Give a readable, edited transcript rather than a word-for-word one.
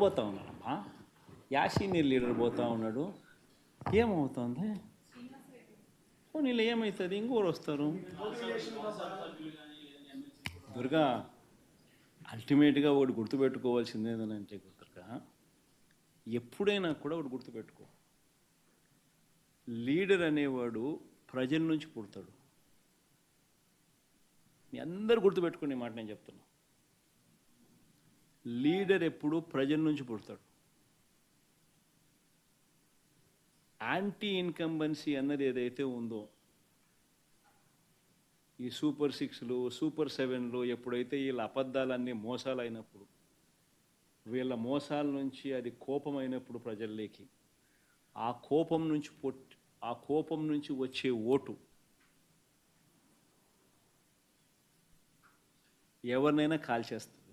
పోతా ఉన్నాడమ్మా, యాసీనియర్ లీడర్ పోతా ఉన్నాడు. ఏమవుతుంది? నీళ్ళు ఏమవుతుంది? ఇంకోరు వస్తారు. దుర్గా, అల్టిమేట్గా ఒకటి గుర్తుపెట్టుకోవాల్సింది ఏంటంటే దుర్గా, ఎప్పుడైనా కూడా ఒకటి గుర్తుపెట్టుకో, లీడర్ అనేవాడు ప్రజల నుంచి పుడతాడు. మీ అందరు గుర్తుపెట్టుకునే మాట నేను చెప్తున్నా. లీడర్ ఎప్పుడు ప్రజల నుంచి పుడతాడు. యాంటీ ఇన్కంబెన్సీ అన్నది ఏదైతే ఉందో, ఈ సూపర్ 6లు సూపర్ 7లు ఎప్పుడైతే వీళ్ళ అబద్ధాలన్నీ మోసాలు అయినప్పుడు, వీళ్ళ మోసాల నుంచి అది కోపమైనప్పుడు ప్రజల్లోకి, ఆ కోపం నుంచి వచ్చే ఓటు ఎవరినైనా కాల్చేస్తుంది.